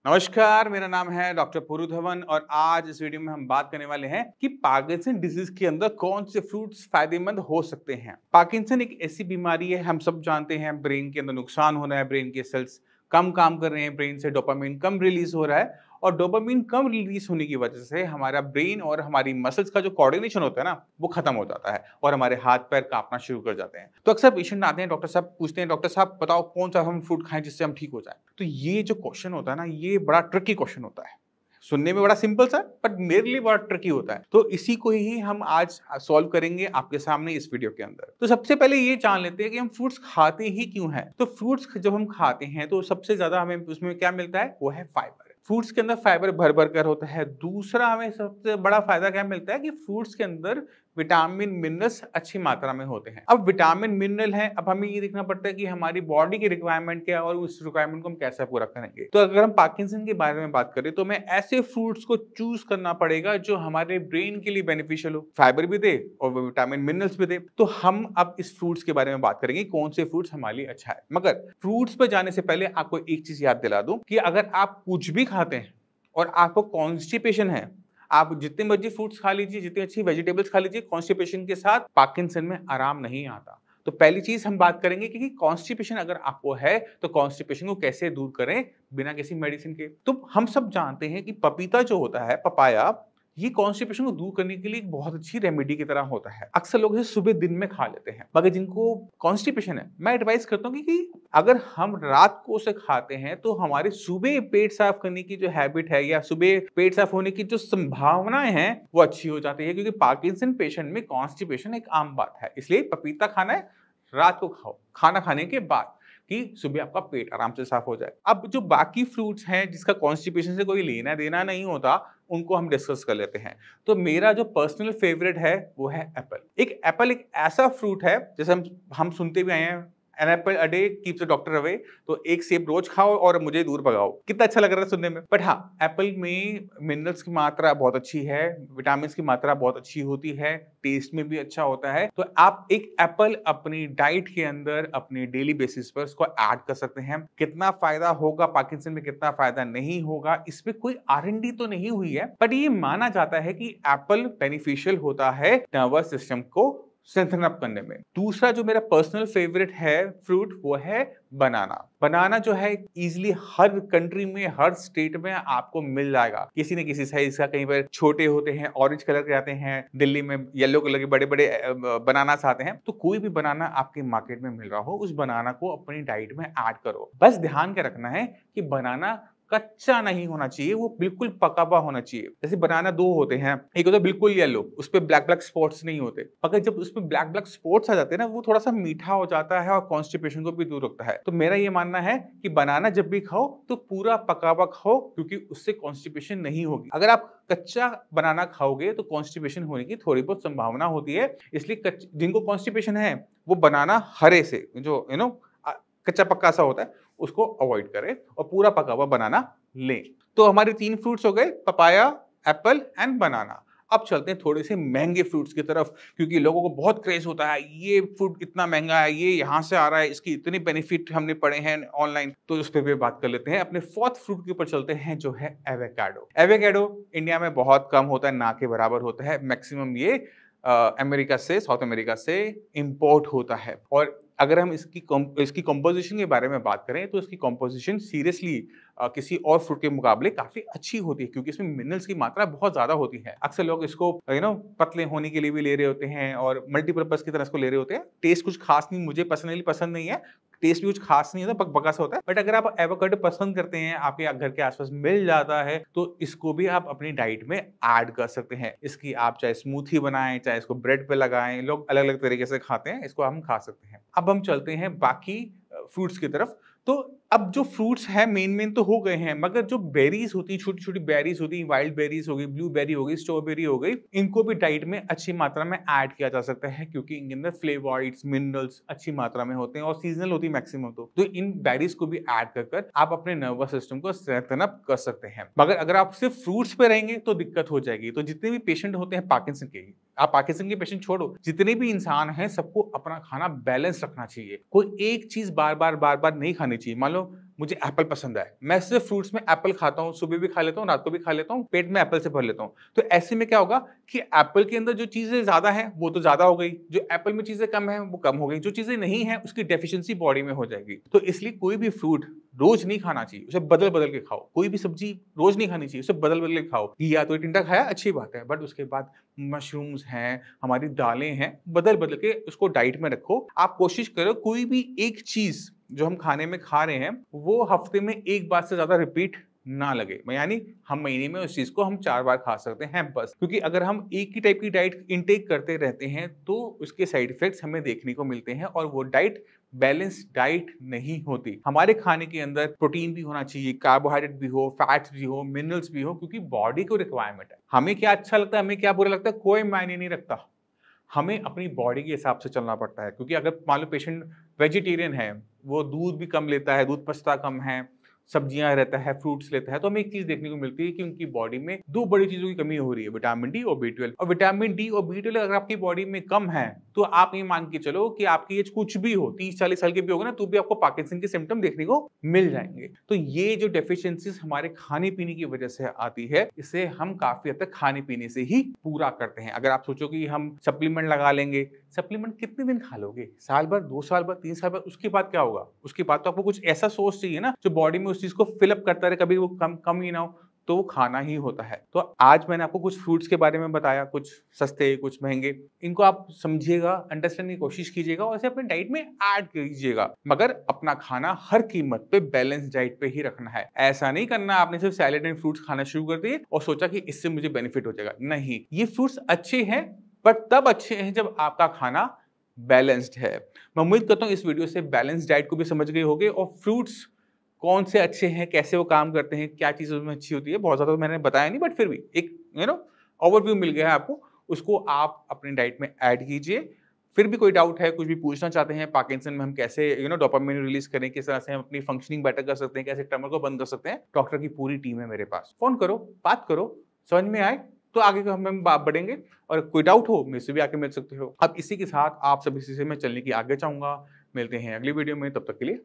नमस्कार, मेरा नाम है डॉक्टर पुरु धवन और आज इस वीडियो में हम बात करने वाले हैं कि पार्किंसन डिजीज के अंदर कौन से फ्रूट्स फायदेमंद हो सकते हैं। पार्किंसन एक ऐसी बीमारी है, हम सब जानते हैं, ब्रेन के अंदर नुकसान हो रहा है, ब्रेन के सेल्स कम काम कर रहे हैं, ब्रेन से डोपामिन कम रिलीज हो रहा है और डोपामिन कम रिलीज होने की वजह से हमारा ब्रेन और हमारी मसल्स का जो कोऑर्डिनेशन होता है ना, वो खत्म हो जाता है और हमारे हाथ पैर कांपना शुरू कर जाते हैं। तो अक्सर पेशेंट आते हैं, डॉक्टर साहब पूछते हैं, डॉक्टर साहब बताओ कौन सा हम फ्रूट खाएं जिससे हम ठीक हो जाए। तो ये जो क्वेश्चन होता है ना, ये बड़ा ट्रिकी क्वेश्चन होता है। सुनने में बड़ा सिंपल सा, बट मेरे लिए बड़ा ट्रिकी होता है। तो इसी को ही हम आज सॉल्व करेंगे आपके सामने इस वीडियो के अंदर। तो सबसे पहले ये जान लेते हैं कि हम फ्रूट्स खाते ही क्यों हैं। तो फ्रूट्स जब हम खाते हैं तो सबसे ज्यादा हमें उसमें क्या मिलता है, वो है फाइबर। फ्रूट्स के अंदर फाइबर भर भर कर होता है। दूसरा हमें सबसे बड़ा फायदा क्या मिलता है कि फ्रूट्स के अंदर विटामिन मिनरल्स अच्छी मात्रा में होते हैं। अब विटामिन मिनरल है, अब हमें ये देखना पड़ता है कि हमारी बॉडी की रिक्वायरमेंट क्या है और उस रिक्वायरमेंट को हम कैसे पूरा करेंगे। तो अगर हम पार्किंसन के बारे में बात करें तो हमें ऐसे फ्रूट्स को चूज करना पड़ेगा जो हमारे ब्रेन के लिए बेनिफिशियल हो, फाइबर भी दे और वो विटामिन मिनरल्स भी दे। तो हम अब इस फ्रूट्स के बारे में बात करेंगे, कौन से फ्रूट्स हमारे लिए अच्छा है। मगर फ्रूट्स पर जाने से पहले आपको एक चीज याद दिला दूं कि अगर आप कुछ भी खाते हैं और आपको कॉन्स्टिपेशन है, आप जितने मर्जी फ्रूट्स खा लीजिए, जितनी अच्छी वेजिटेबल्स खा लीजिए, कॉन्स्टिपेशन के साथ पार्किंसन में आराम नहीं आता। तो पहली चीज हम बात करेंगे कि कॉन्स्टिपेशन अगर आपको है तो कॉन्स्टिपेशन को कैसे दूर करें बिना किसी मेडिसिन के। तो हम सब जानते हैं कि पपीता जो होता है, पपाया, ये कॉन्स्टिपेशन को दूर करने के लिए एक बहुत अच्छी रेमेडी की तरह होता है। अक्सर लोग इसे सुबह दिन में खा लेते हैं, मगर जिनको कॉन्स्टिपेशन है, मैं एडवाइस करता हूँ कि अगर हम रात को उसे खाते हैं तो हमारे सुबह पेट साफ करने की जो हैबिट है या सुबह पेट साफ होने की जो संभावनाएं हैं वो अच्छी हो जाती है, क्योंकि पार्किंसन पेशेंट में कॉन्स्टिपेशन एक आम बात है। इसलिए पपीता खाना है रात को खाओ, खाना खाने के बाद, कि सुबह आपका पेट आराम से साफ हो जाए। अब जो बाकी फ्रूट्स हैं जिसका कॉन्स्टिपेशन से कोई लेना देना नहीं होता, उनको हम डिस्कस कर लेते हैं। तो मेरा जो पर्सनल फेवरेट है वो है एप्पल। एप्पल एक ऐसा फ्रूट है, जैसे हम सुनते भी आए हैं, an apple a day keeps the doctor away. तो एक सेब रोज खाओ और मुझे दूर भगाओ। कितना अच्छा लग रहा है सुनने में। बट हाँ, एप्पल में मिनरल्स की मात्रा बहुत अच्छी है, विटामिन की मात्रा बहुत अच्छी होती है, टेस्ट में भी अच्छा होता है। तो आप एक एप्पल अपनी डाइट के अंदर अपने डेली बेसिस पर उसको ऐड कर सकते हैं। कितना फायदा होगा पार्किंसन में, कितना फायदा नहीं होगा, इसमें कोई R&D तो नहीं हुई है, बट ये माना जाता है कि एप्पल बेनिफिशियल होता है नर्वस सिस्टम को स्ट्रेंथन अप करने में। दूसरा जो मेरा पर्सनल फेवरेट है फ्रूट, वो है बनाना। बनाना जो है इजीली हर कंट्री में, हर स्टेट में आपको मिल जाएगा, किसी न किसी साइज का। कहीं पर छोटे होते हैं, ऑरेंज कलर के आते हैं, दिल्ली में येलो कलर के बड़े बड़े बनानास आते हैं। तो कोई भी बनाना आपके मार्केट में मिल रहा हो, उस बनाना को अपनी डाइट में ऐड करो। बस ध्यान के रखना है कि बनाना कच्चा नहीं होना चाहिए, वो बिल्कुल पका हुआ होना चाहिए। जैसे बनाना दो होते हैं, एक होता है बिल्कुल येलो, उस पे ब्लैक ब्लैक स्पॉट्स नहीं होते। अगर जब उसमें ब्लैक ब्लैक स्पॉट्स आ जाते हैं ना, वो थोड़ा सा मीठा हो जाता है और कॉन्स्टिपेशन को भी दूर रखता है। तो मेरा ये मानना है कि बनाना जब भी खाओ तो पूरा पका हुआ खाओ, क्योंकि उससे कॉन्स्टिपेशन नहीं होगी। अगर आप कच्चा बनाना खाओगे तो कॉन्स्टिपेशन होने की थोड़ी बहुत संभावना होती है। इसलिए जिनको कॉन्स्टिपेशन है वो बनाना हरे से, जो कच्चा पक्का सा होता है, उसको अवॉइड करें और पूरा पका हुआ बनाना लें। तो हमारे 3 फ्रूट्स हो गए, पपाया, एप्पल एंड बनाना। अब चलते हैं थोड़े से महंगे फ्रूट्स की तरफ, क्योंकि लोगों को बहुत क्रेज होता है, ये फ्रूट इतना महंगा है, ये यहाँ से आ रहा है, इसकी इतनी बेनिफिट हमने पढ़े हैं ऑनलाइन। तो उस पर भी बात कर लेते हैं। अपने 4th फ्रूट के ऊपर चलते हैं, जो है एवोकाडो। एवोकाडो इंडिया में बहुत कम होता है, ना के बराबर होता है। मैक्सिमम ये अमेरिका से, साउथ अमेरिका से इंपोर्ट होता है। और अगर हम इसकी कंपोजिशन के बारे में बात करें तो इसकी कंपोजिशन सीरियसली किसी और फ्रूट के मुकाबले काफी अच्छी होती है, क्योंकि इसमें मिनरल्स की मात्रा बहुत ज्यादा होती है। अक्सर लोग इसको पतले होने के लिए भी ले रहे होते हैं और मल्टीपर्पज की तरह इसको ले रहे होते हैं। टेस्ट कुछ खास नहीं, मुझे पर्सनली पसंद नहीं है, टेस्ट भी कुछ खास नहीं होता, बकबका सा होता है। बट अगर आप एवोकाडो पसंद करते हैं, आपके घर के आसपास मिल जाता है, तो इसको भी आप अपनी डाइट में ऐड कर सकते हैं। इसकी आप चाहे स्मूथी बनाएं, चाहे इसको ब्रेड पे लगाएं, लोग अलग अलग तरीके से खाते हैं, इसको हम खा सकते हैं। अब हम चलते हैं बाकी फ्रूट्स की तरफ। तो अब जो फ्रूट्स हैं मेन तो हो गए हैं, मगर जो बेरीज होती, छोटी छोटी बेरीज होती, वाइल्ड बेरीज हो गई, ब्लूबेरी हो गई, स्ट्रॉबेरी हो गई, इनको भी डाइट में अच्छी मात्रा में ऐड किया जा सकता है, क्योंकि इनके अंदर फ्लेवॉइड्स, मिनरल्स अच्छी मात्रा में होते हैं और सीजनल होती है मैक्सिमम। तो इन बेरीज को भी ऐड कर आप अपने नर्वस सिस्टम को स्ट्रेंथन अप कर सकते हैं। मगर अगर आप सिर्फ फ्रूट्स पे रहेंगे तो दिक्कत हो जाएगी। तो जितने भी पेशेंट होते हैं पार्किंसन के, आप पार्किंसन के पेशेंट छोड़ो, जितने भी इंसान हैं, सबको अपना खाना बैलेंस रखना चाहिए। कोई एक चीज बार बार नहीं खानी चाहिए। मान लो मुझे एप्पल पसंद है, मैं सिर्फ फ्रूट्स में एप्पल खाता हूँ, सुबह भी खा लेता हूँ, रात को भी खा लेता हूँ, पेट में एप्पल से भर लेता हूँ। तो ऐसे में क्या होगा कि एप्पल के अंदर जो चीजें ज्यादा हैं वो तो ज्यादा हो गई, जो एप्पल में चीजें कम है वो कम हो गई, जो चीजें नहीं है उसकी डेफिशिएंसी बॉडी में हो जाएगी। तो इसलिए कोई भी फ्रूट रोज नहीं खाना चाहिए, उसे बदल बदल के खाओ। कोई भी सब्जी रोज नहीं खानी चाहिए, उसे बदल बदल के खाओ। या तो टिंडा खाया अच्छी बात है, बट उसके बाद मशरूम्स हैं, हमारी दालें हैं, बदल बदल के उसको डाइट में रखो। आप कोशिश करो कोई भी एक चीज जो हम खाने में खा रहे हैं वो हफ्ते में एक बार से ज्यादा रिपीट ना लगे, यानी हम महीने में उस चीज को हम 4 बार खा सकते हैं बस। क्योंकि अगर हम एक ही टाइप की डाइट इनटेक करते रहते हैं तो उसके साइड इफेक्ट्स हमें देखने को मिलते हैं और वो डाइट बैलेंस डाइट नहीं होती। हमारे खाने के अंदर प्रोटीन भी होना चाहिए, कार्बोहाइड्रेट भी हो, फैट्स भी हो, मिनरल्स भी हो, क्योंकि बॉडी को रिक्वायरमेंट है। हमें क्या अच्छा लगता है, हमें क्या बुरा लगता है, कोई मायने नहीं रखता। हमें अपनी बॉडी के हिसाब से चलना पड़ता है। क्योंकि अगर मान लो पेशेंट वेजिटेरियन है, वो दूध भी कम लेता है, दूध पचता कम है, सब्जियां रहता है, फ्रूट्स लेता है, तो हमें एक चीज देखने को मिलती है कि उनकी बॉडी में 2 बड़ी चीजों की कमी हो रही है, विटामिन डी और बी12। और विटामिन डी और बी12 अगर आपकी बॉडी में कम है तो आप ये मान के चलो कि आपकी एज कुछ भी हो, 30-40 साल के भी होगा ना, तो भी आपको पार्किंसन के सिम्टम देखने को मिल जाएंगे। तो ये जो डेफिशिएंसीज हमारे खाने पीने की वजह से आती है, इसे हम काफी हद तक खाने पीने से ही पूरा करते हैं। अगर आप सोचो कि हम सप्लीमेंट लगा लेंगे, सप्लीमेंट कितने दिन खा लोगे, साल भर, 2 साल भर, 3 साल भर, उसके बाद क्या होगा? उसके बाद तो आपको कुछ ऐसा सोर्स चाहिए ना जो बॉडी में उस चीज को फिलअप करता रहे, कभी वो कम ही ना हो, तो वो खाना ही होता है। तो आज मैंने आपको कुछ फ्रूट्स के बारे में बताया, कुछ सस्ते, कुछ महंगे। इनको आप समझिएगा, अंडरस्टैंड की कोशिश कीजिएगा और इसे अपने डाइट में ऐड कीजिएगा, मगर अपना खाना हर कीमत पे बैलेंस डाइट पे ही रखना है। ऐसा नहीं करना आपने सिर्फ सैलेड एंड फ्रूट्स खाना शुरू कर दिए और सोचा कि इससे मुझे बेनिफिट हो जाएगा। नहीं, ये फ्रूट्स अच्छे हैं, बट तब अच्छे हैं जब आपका खाना बैलेंस्ड है। मैं उम्मीद करता हूँ इस वीडियो से बैलेंस डाइट को भी समझ गए होंगे और फ्रूट्स कौन से अच्छे हैं, कैसे वो काम करते हैं, क्या चीज़ उसमें अच्छी होती है। बहुत ज़्यादा तो मैंने बताया नहीं, बट फिर भी एक ओवरव्यू मिल गया है आपको। उसको आप अपनी डाइट में ऐड कीजिए। फिर भी कोई डाउट है, कुछ भी पूछना चाहते हैं, पार्किंसन में हम कैसे डोपामाइन रिलीज करें, किस तरह से हम अपनी फंक्शनिंग बेटर कर सकते हैं, कैसे ट्रमर को बंद कर सकते हैं, डॉक्टर की पूरी टीम है मेरे पास। फोन करो, बात करो, समझ में आए तो आगे का हम बढ़ेंगे। और कोई डाउट हो मेरे से भी आके मिल सकते हो। अब इसी के साथ आप सभी से मैं चलने की आगे चाहूंगा। मिलते हैं अगली वीडियो में, तब तक के लिए